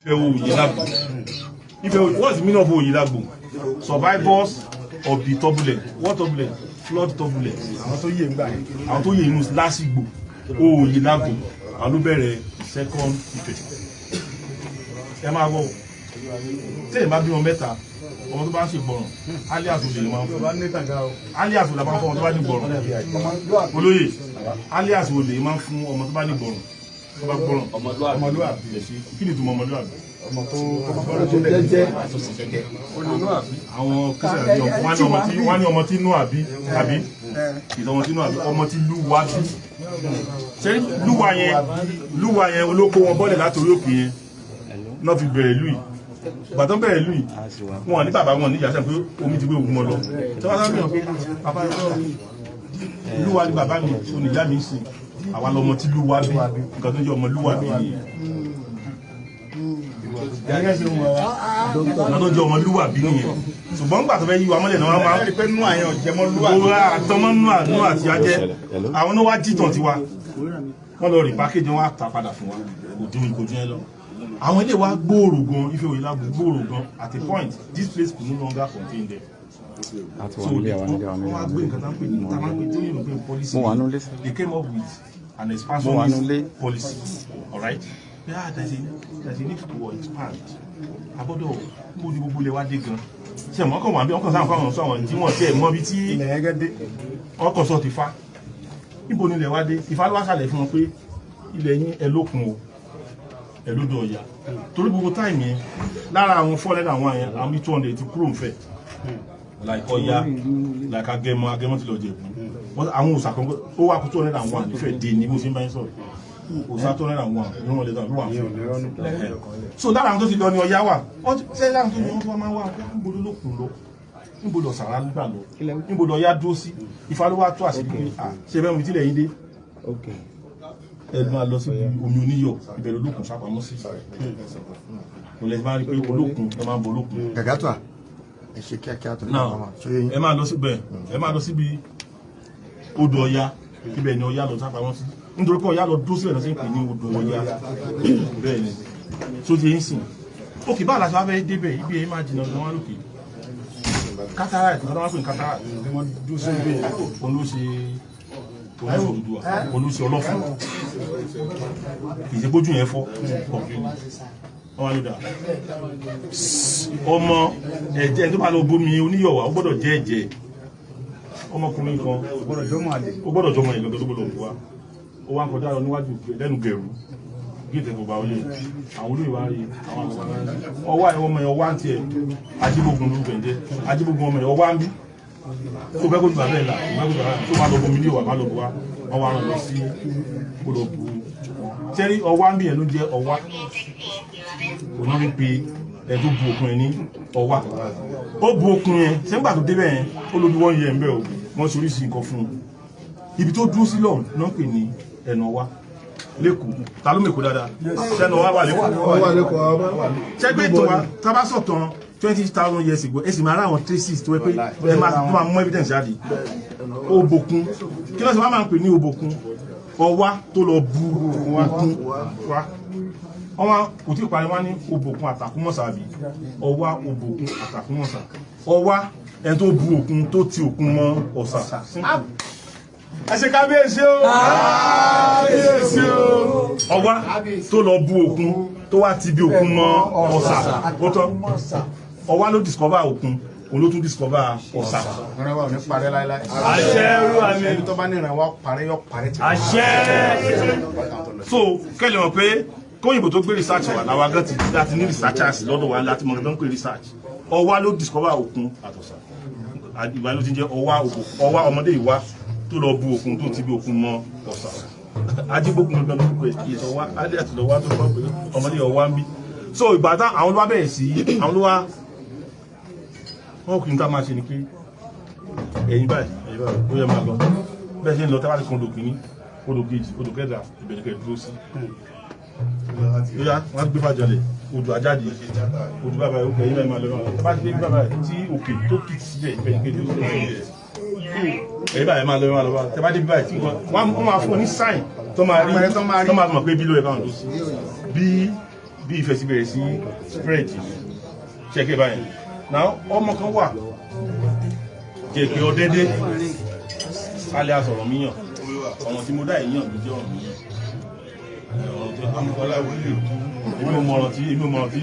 What's the meaning of Oyilagbo? Survivors of the turbulence. What turbulence? Flood turbulence. Àwọn tó yẹ inú lásìgbò Oyilagbo. Àwọn ló bẹ̀rẹ̀ second Ife. Ẹ máa wọ̀. Tí ẹ bá bí wọn mẹ́ta, ọmọ tó bá ń ṣe gbọ̀ràn, alias olè máa ń fún. Alias olè máa ń fún ọmọ tó bá ní gbọ̀ràn. Olóyè, alias olè máa ń fún ọmọ tó bá ní gbọ̀ràn. Tó bá gbọ̀ràn. Ọmọlúwàbí. Kí ni ìtumọ̀ ọmọlúwàbí? Ọmọ tó jẹ́jẹ́ àwọn kìsìlẹ̀ wọ́n ní ọmọ tí inú àbí ìtọ́mọ tí inú àbí ọmọ tí lúwa bí ṣe lúwa yẹn olóko wọn bọ́lẹ̀ látòrí òkè yẹn náà fi bẹ̀rẹ̀ lùí bàtán bẹ̀rẹ̀ lùí wọn ní bàbá wọn ní ìyá sẹ́n pé omi ti gbé ogun wọn lọ tí wọ́n sábà pé bàbá lúwa ní bàbá mi oníyá mi sìn àwa lọmọ tí lúwa bí nǹkan tó jẹ́ ọmọ lúwa bí nìyẹn lọ́dọ̀ jẹ́ ọmọlúwàbí nìyẹn ṣùgbọ́n gbà tó fẹ́ yí wa mọ́lẹ̀ náà máa ń pẹ́ nú àyàn ọ̀jẹ̀mọ́lúwàbí àtọmọ́ nú àti ajẹ́ àwọn náà wá jìtàn tiwa wọ́n lọ rí pákéjì wọn àtà padà fún wa òdùn ìkojú yẹn lọ àwọn ilé wa gbòòrò gan Ife Oyilagbo gbòòrò gan at a point this place could no longer contain them so wọ́n wá gbé nǹkan tán pé ní tamágbé tí yìí ló gbé policy they came up with an expansionist policy alright. Yeah, there's a need to expand. Abodo mo di gbogbo le wa de gan. Se mo kan wa bi wọ́n kan san fa wọ́n so àwọn tí wọ́n ṣe mọ̀ bí tí ilẹ̀ yẹn gede. Wọ́n kan so ti fa. Ibo ni le wa de. Ifá ló wá ṣàlẹ̀ fún wọn pé ilẹ̀ yín ẹ lókun o. Ẹ lódò Ọya. Torí gbogbo time yẹn lára àwọn 400 àwọn yẹn àwọn 200 ti kúrò ńfẹ̀. Like Ọya, like Agẹmọ ti lọ Jẹ̀bú. Wọ́n àwọn òsà kan ó wá kú 200 àwọn ní fẹ́ dé ní bó ṣe ń bá yín sọ̀rọ̀. So lára àwọn tó ti lọ ní Ọya wà ṣe lára tó ní wọ́n tó máa wà níbo ló lókun lọ níbo lọ sàrà nígbà lọ níbo lọ Ọya dúró sí Ifá ló wá tó àṣírí ṣe bẹ́ẹ̀ mi tílẹ̀ yín dé ẹ máa lọ sí omi oníyọ̀ ìbẹ̀rẹ̀ olókun sápamọ́ sí kò lè máa rí pé olókun ẹ máa ń bọ olókun. Gàgátà ẹ ṣe kíákíá tó ní àwọn ẹ máa lọ síbẹ̀ ẹ máa lọ síbi odò Ọya ibẹ̀ ni Ọya lọ sápamọ́ sí nítorí pé Ọya lọ dúró sílẹ̀ lọ sí ìpè ní odò Ọya bẹ́ẹ̀ ni tó ti ń sìn òkè báà láti wá fẹ́ débẹ̀ ibi ẹ̀ máa jìnnà lọ́wọ́ lókè cataract lọ́dọ́ wọ́n pè ní cataract wọ́n dúró sí ibẹ̀ olóṣè ọlọ́fun ìṣègbójú yẹn fọ́ ọmọ ló dà ọmọ ẹ̀jẹ̀ tó bá lọ bomi oníyọ̀wá ó gbọ́dọ̀ jẹ́ ẹ̀jẹ̀ ọmọkùnrin kan ó gbọ́dọ̀ jọmọ ìgbà tó gbọ́dọ̀ wá ó wá ń kọjá lọ níwájú lẹ́nu gẹ̀rú gíìtẹ̀ kò bá olè àwọn olóyè wá rí àwọn ọwọ́ àwọn ọmọ ẹ̀ ọwá ń tiẹ̀ ajíbógun ló bẹ̀jẹ́ ajíbógun ọmọ ẹ̀ ọwá ń bí tó bẹ́ kó ti bàbẹ́ ìlà tó máa lọ bomi ní ìwà má lọ bu wá wọ́n wá rán lọ sí gbọ́dọ̀ bu tẹ́rí ọwá ń bí ẹ̀ ló jẹ́ ọwá òní rí pé ẹ̀ tó bu okùn ẹ̀ ní ọwá ó bu okùn yẹn sẹ́ńgbà tó débẹ̀ yẹn ó lóbi wọ́n yẹ ẹ̀ ń bẹ́ o wọ́n ṣe oríṣi nǹkan fún un ibi tó dúró sí lọ́ọ̀ náà pè ní ẹ̀nà ọwá lẹ́kọ̀ọ́ ta ló mẹ́kọ̀ọ́ dáadáa ṣẹ́nà ọwá wà lẹ́kọ̀ọ́ ṣẹ́gbẹ́ ètò wa tábà sọ̀tàn 20,000 years ago ẹ sì máa rá àwọn traces tó ẹ pé ẹ máa mú evidence jáde òbòkun kí ló sì máa ń pè ní òbòkun ọwá tó lọ bu òkun wa ọwá kò tí ì parí wá ní òbòkun àtàkùnmọ̀sà àbí ọwá òbòkun àtàkùnmọ̀sà ọwá ẹni tó bu òkun tó ti òkun mọ́ ọ̀sà ẹ ṣe kábíyèsí o kábíyèsí o ọwá tó lọ bu òkun tó wá ti bí òkun mọ́ ọ̀sà ó tán ọwá ló discover òkun òun ló tún discover ọ̀sà. ìrànwọ́ ò ní parẹ́ láíláí. àṣẹ olúwa mi. ẹni tó bá ní ìrànwọ́ parẹ́ yọ parẹ́ tí. àṣẹ. so kẹ́lẹ̀ mọ̀ pé kóyìnbó tó gbé research wà láwa gan ti láti ní researchers lọ́dọ̀ wa láti mọ̀ tó ń pè research ọwá ló discover òkun àtọ̀sà ìwà ló ti jẹ́ ọwá ọmọdé ìwá tó lọ bu òkun tó ti bí òkun mọ́ ọ̀sà ajíbókun ló lórúkọ ìṣọwá alẹ́ àtìlọ́wá tó kọ́ pé ọmọdé ọwá ń bí so ìgbà tá àwọn olúwa bẹ̀rẹ̀ sí àwọn olúwa wọn kì í tá máa ṣe ni pé ẹ̀yin báyìí ó yẹ máa lọ bẹ́ẹ̀ ṣe ń lọ tẹ́wàá kan odò kìíní odò kejì odò kẹta ìbẹ̀rẹ̀ dúró sí yóyá wọ́n gbé fàjọlẹ̀ odò ajáde odò bàbá ẹ̀ òkè ẹ̀yin báyìí máa lọ tẹ́wàá ti gbé bàbá ẹ̀ tí òkè tó kì sílẹ̀ ìbẹ̀rẹ̀ dúró sí ẹ̀yin báyìí máa lọ tẹ́wàá dé báyìí tí wọ́n máa fún ọ ní sáìn tó máa rí tó máa mọ̀ pé bí ló ẹ̀ bá wọn lọ sí bí bí ìfẹ́ sí bẹ̀rẹ̀ sí spread ṣẹ́kẹ́ báyìí náà ọmọ kan wà jẹ̀pẹ̀ ọdẹ́dẹ́ alẹ́ asọ̀rọ̀ míyàn ọmọ tí mo dá èèyàn ló jẹ́ ọ̀rọ̀ míyàn ọ̀rọ̀ tó amúkọlá wílé èmi ò mọ̀ràn tí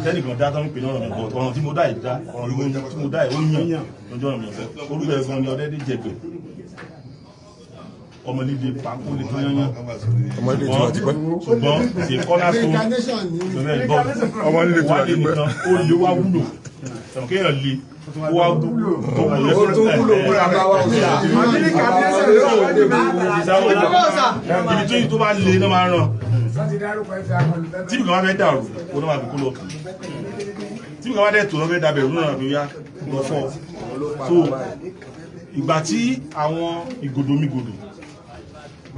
tẹ́nìkan dá tán ń pè ní ọ̀rọ̀ mi bọ̀ ọ̀rọ̀ tí mo dá ìdá ọ̀rọ̀ tí mo dá ó yàn lójú ọ̀rọ̀ mi ọ̀fẹ́ orúkọ ẹ̀gbọ́n ni ọdẹ́dẹ́ jẹ̀pẹ̀ ọmọ líle pàkó lè tó yányán ṣùgbọ́n ṣe kọ́lá tó ọmọ líle tó wálé nìkan ó lè wá wúlò kéèyàn lè wá tó wúlò ibi tó bá lè náà máa ràn tí nǹkan bá fẹ́ dàrú ó náà máa fi kó lọ tí nǹkan bá dẹ̀ tó náà fẹ́ dàbẹ̀rù náà fi yá lọ fọ́ so ìgbà tí àwọn ìgòdòmígòdò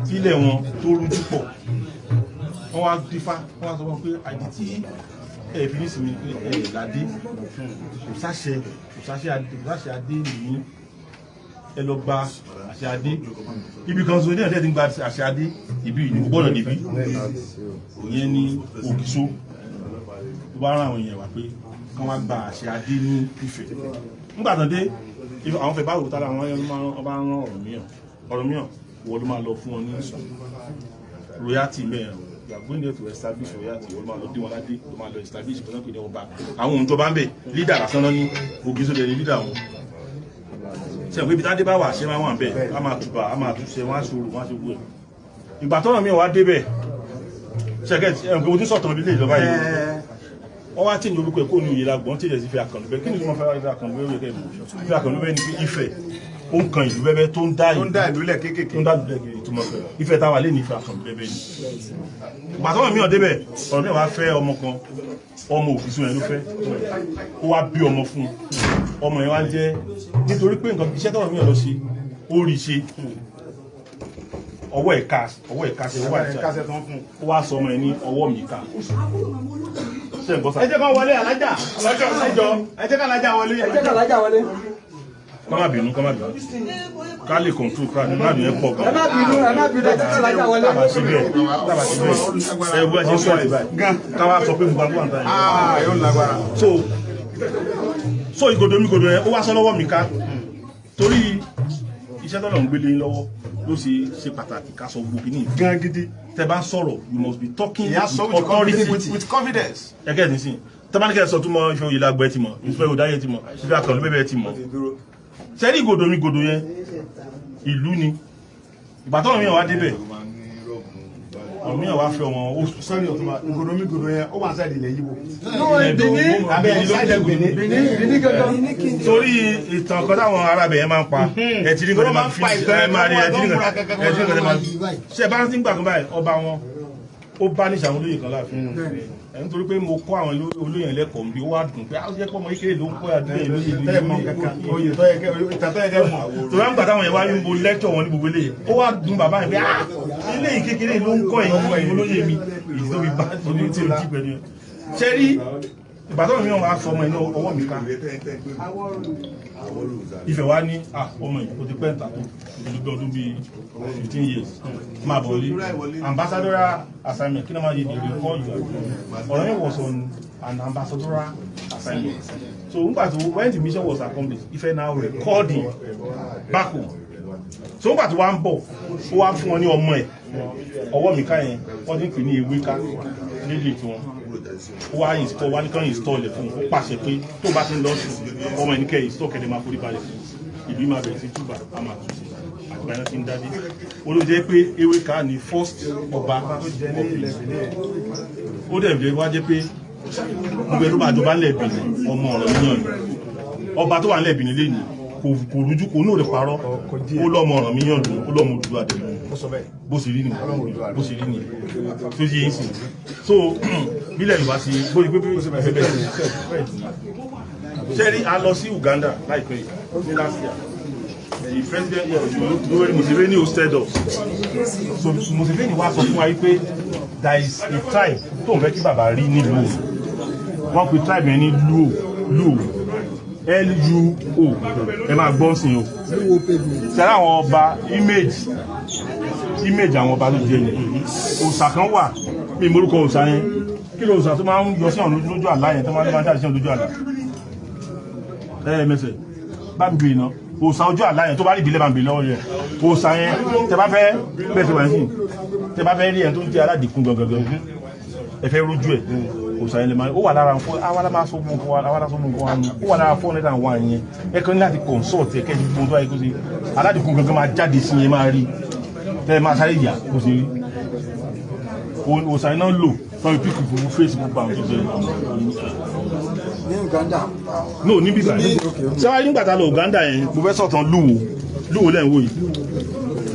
tílẹ̀ wọn tó rújú pọ̀ wọ́n wá dífá wọ́n wá sọ wọn pé àìdí tí ẹ̀fí ní sinmi pé ẹ̀ládé kò sáṣẹ adé nìyí ẹ lọ gba àṣẹ adé ibi kan so ní ẹ̀dẹ́ ti ń gba àṣẹ adé ibi ìlú gbọ́dọ̀ níbí òyìn ní Ògìṣó tó bá rán àwọn èèyàn wá pé kán wá gba àṣẹ adé ní Ifẹ̀ nígbà tán dé àwọn fẹ̀ báwo tára àwọn ọba rán ọ̀rọ̀ mìíràn wọ́n ló máa lọ fún wọn ní royalty mẹ́rin you are going there to establish royalty wọ́n máa lọ dé wọn ládé ló máa lọ establish ìpínlẹ̀ pé ní ọba àwọn ohun tó bá ń bẹ̀ leader lásán náà ní Ògìṣó lẹ́ni leader wọn ṣe pé ibi tádé bá wà ṣe máa wà ń bẹ̀ á máa tùbà á máa túnṣe wọ́n á ṣòro wọ́n á ṣe gbogbo ẹ̀ ìgbà tọ́nà mi wá débẹ̀ ṣẹ́gẹ́ ẹ̀ǹkẹ́ mo ti sọ̀tàn ilé ìjọba yìí wọ́n wá tíì orúkọ ẹ̀kọ́ ní òye lágbọ́n tí ìjẹ̀sí fi Àkànlúbẹ́ kí ni wọ́n fẹ́ wá fi Àkànlúbẹ́ orí ẹ̀kẹ́ ìmọ̀ fi Àkànlúbẹ́ ní pé Ifẹ̀ ó ń kan ìlú bẹ́bẹ́ tó ń dá ìlú lẹ̀ kéékèèké tó ń dá ìlú lẹ̀ kéékèèké ìtumọ̀ pẹ̀ Ifẹ̀ táwa lè ní Ifẹ̀ Àkànlúbẹ́ ni gbàtọ́nà mi ò débẹ̀ ọ̀rọ̀ mi wá fẹ́ ọmọ kan ọmọ Ògìṣó yẹn ló fẹ́ ó wá bí ọmọ fún ọmọ yẹn wá jẹ́ nítorí pé nǹkan iṣẹ́ tọ́rọ̀ mi ò lọ sí ó rí ṣe ọwọ́ ẹ̀ka ṣe ọwọ́ ẹ̀ka ṣe tán fún ó wá sọ ọmọ ẹ̀ ní ọwọ́ mi ká ẹ jẹ́ ká wọlé alájà ẹ jẹ́ ká alájà wọlé kọ́ má bínú ká lè control crowd má bínú ẹ pọ̀ gan ẹ má bínú ẹ jẹ́ ká alájà wọlé tàbá sí bẹ́ẹ̀ ẹ bú ẹ ṣe sọ ẹ báyìí ká wá sọ pé mo bá gbọ́ àǹtá yẹn yóò lágbára so ìgòdòmígòdò yẹn ó wá sọ lọ́wọ́ mi ká torí iṣẹ́ tọ́lọ̀ ń gbélé lọ́wọ́ ló ṣe pàtàkì ká sọ gbogbo kìíní gan gidi tẹ́ bá sọ̀rọ̀ you must be talking with authority with confidence. ẹgẹ́ ní sìn tẹ́bánikẹ́ sọ túmọ̀ ìfẹ́ òye lágbẹ́ ti mọ̀ ìfẹ́ òdáyé ti mọ̀ ìfẹ́ Àkànlúbẹ́ ti mọ̀ sẹ́rí ìgòdòmígòdò yẹn ìlú ni ìgbà tọ́rọ̀ mi wá débẹ̀ ọ̀rọ̀ mi wá fẹ́ wọn ó sọ́rí ọ̀túnmá ìgòdòmígòdò yẹn ó wà sáàdì ilẹ̀ yíbo torí ìtàn kan táwọn arábẹ̀ yẹn máa ń pa ẹ̀tì ní kọ́lẹ̀ máa fi ẹ̀ máa rí ẹ̀tì ní kọ́lẹ̀ máa ṣe bá ń gbà kan báyìí ọba wọn ó bá ní ìṣàwọn olóyè kan láàfin nítorí pé mo kọ́ àwọn olóyè ẹlẹ́kọ̀ọ́ bí ó wá dùn pé àwọn jẹ́pọ̀ ọmọ ìkéré ló ń kọ́ àdúgbò ìlú tó bá ń gbà táwọn yẹn wá ní mo lẹ́kítọ̀ wọn ní gbogbo eléyìí ó wá dùn bàbá yẹn pé ilé ìkékeré ló ń kọ́ ẹ̀yìn olóyè mi èyí tó fi bá torí tí o jí pẹ̀lú ẹ̀ ṣe rí ìbátan mi wá fọ ọmọ inú ọwọ́ mi ká Ifẹ̀ wá ní ọmọ yìí o ti pẹ́ ǹtà tó ìdúgbò ọdún bíi 15 years máa bọ̀ lé ambassadorial assignment kí náà máa yé the record ọ̀rọ̀ yẹn was on an ambassadorial assignment so nígbà tó when the mission was accomplished Ifẹ̀ now recording back home so nígbà tó wá ń bọ̀ ó wá fún wọn ní ọmọ ẹ̀ ọwọ́ mi ká yẹn wọ́n ti ń pè ní ewé ká nílé tí wọ́n ó wá install wá ní kàn install ẹ̀ fún ó pàṣẹ pé tó bá ti ń lọ sùn ọmọ ẹ̀ ní kẹ́ install kẹ́lẹ́ máa forí balẹ̀ fún ìlú máa bẹ̀rẹ̀ sí túbà á máa tún sí àgbà náà ti ń dádé olóòjẹ́ pé ewé ká ní first ọba tó jẹ́ ní ilẹ̀ ó dẹ̀ bẹ̀rẹ̀ wá jẹ́ pé gbogbo ẹ̀rọ bá jọba ńlẹ̀ Benin ọmọ ọ̀rọ̀ míyàn ni ọba tó wà ńlẹ̀ Benin lé ní kò rújú kò náà lè parọ́ ó lọ́mọ ọ̀rọ̀ míyàn lò ó lọ́mọ òdúdó àdẹ̀lú bó sì rí ni tó yé ìsìn so bílẹ̀ ìwá sí bóyí pé ṣẹ́rí a lọ sí Uganda láìpẹ́ ní last year the president Yoweri Museveni hosted us so Museveni wá sọ fún wa wípé there is a tribe tó ń fẹ́ kí bàbá rí nílùú wọ́n pe tribe yẹn ní Luo L-U-O ẹ máa gbọ́n sí o ṣẹ́rẹ́ àwọn ọba image àwọn ọba tó jẹ́ yẹn òòṣà kan wà bí morúkọ òòṣà yẹn kí ló sà tó máa ń yọ sí ọ̀nà lójú àlá yẹn tó máa ń jáde sí ọ̀nà lójú àlá mẹsẹ̀ bá ń bèèrè náà òòsà ojú àlá yẹn tó bá rí ìbílẹ̀ bá ń bèèrè lọ́wọ́ yẹn òòsà yẹn tẹ bá fẹ́ bẹ́ẹ̀ tó wà sí tẹ bá fẹ́ rí ẹ̀ tó ń jẹ́ aládìkún gangan ẹ fẹ́ rójú ẹ̀ òòsà yẹn lè máa ó wà lára fún awádá máa sọ fún wa awádá sọ fún wa ó wà lára 401 yẹn ẹ kàn ní láti consult ẹ kẹ́ gbogbo tó wáyé kó ṣe aládìkún gangan máa jáde sí yẹn máa rí tẹ máa sáré yà kó ṣe rí òòsà yẹn náà lò fún píkì fún Facebook àwọn tó jẹ ní Uganda. no níbí báyìí sẹ́wájú nígbà tá a lọ Uganda yẹn mo fẹ́ sọ̀tàn lúwo lẹ́yìn wò yìí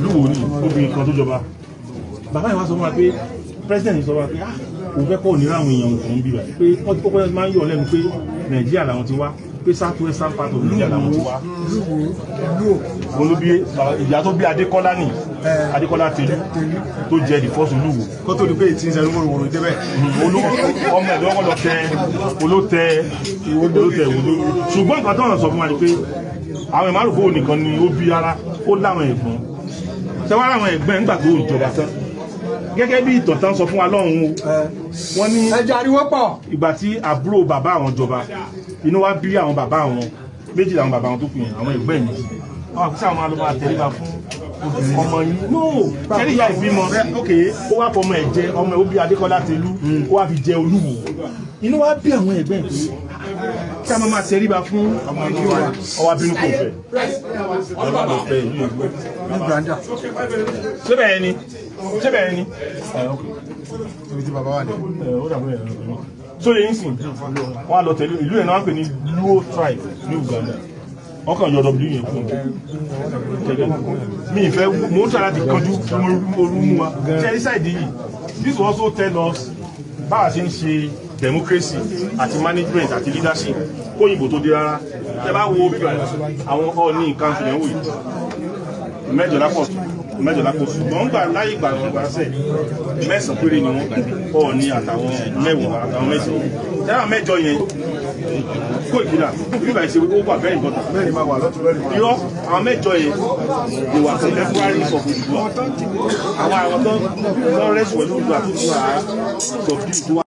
lúwo ní obìnrin kan tó jọba bàbá yìí wá sọ fún wa pé president sọ fún wa pé òun fẹ́ kọ́ òníra àwọn èèyàn òun bí báyìí pé wọ́n ti kọ́kọ́ máa ń yọ̀ lẹ́nu pé Nàìjíríà làwọn ti wá pé south western part of Nigeria làwọn ti wá olóbi ìyá tó bí Adékọ́lá ní Adékọ́lá Tẹ̀lú tó jẹ́ the first Olúwo kó tó di pé ìtì ìṣẹ́lú wòrò débẹ̀. ọmọ ẹ̀dọ́ wọn lọ tẹ olótẹ ìwòdó ṣùgbọ́n nǹkan tó ń sọ fún wa ni pé àwọn ìmárùkú nìkan ni ó bí ara ó láwọn ẹ̀gbọ́n tẹwàá láwọn ẹ̀gbọ́n nígbà tó ìjọba tán gẹ́gẹ́ bí ìtàn tán sọ fún wa lọ́hùn wọ́n ní ẹjọ́ ariwo pọ̀ ìgbà tí àbúrò bàbá àwọn jọba inú wa bí àwọn bàbá àwọn méjì làwọn bàbá àwọn tó kù yẹn àwọn ẹ̀gbọ́n yìí àwọn àkúsí àwọn alọ́mọ àtẹ̀lébà fún ọmọ yìí no ṣẹ́rí ìyá ìbímọ ok ó wá fọmọ ẹ̀ jẹ ọmọ ẹ̀ ó bí Adékọ́lá Tẹ̀lú ó wá fi jẹ Olúwo inú wa bí àwọn ẹ̀gbọ́n yìí tí a máa máa tẹríba fún ọwọ́ abínú kò fẹ́ síbẹ̀ ni ibi tí bàbá wà ní. so lè ń sìn wọ́n á lọ tẹ̀lé ìlú ẹ̀ náà pè ní Luo tribe ní Uganda wọ́n kàn yọ w yẹn fún mi ìfẹ́ mo ń try láti kanjú orú mú wa ṣe ṣáìdì yìí this will also tell us báwa ṣe ń ṣe democracy àti management àti leadership kóyìnbó tó dé rárá ẹ bá wo àwọn ọ̀ọ́ni nǹkan fìyàn wò yìí mẹ́jọ lápọ̀ ṣùgbọ́n gbà láyé ìgbà wọn gbà sẹ̀ mẹ́sàn péré ni wọ́n ọ̀ọ́ni àtàwọn mẹ́wàá àtàwọn mẹ́sàn tẹ́lá mẹ́jọ yẹn kó ìkìlá nígbà ìṣe ó wà very important mẹ́rin máa wà lọ́tún lọ́rin irọ́ àwọn mẹ́jọ yẹn lè wà contemporary of Odùduwà àwọn tó rẹ́sì pẹ̀lú Odùduwà tó tún wà subdue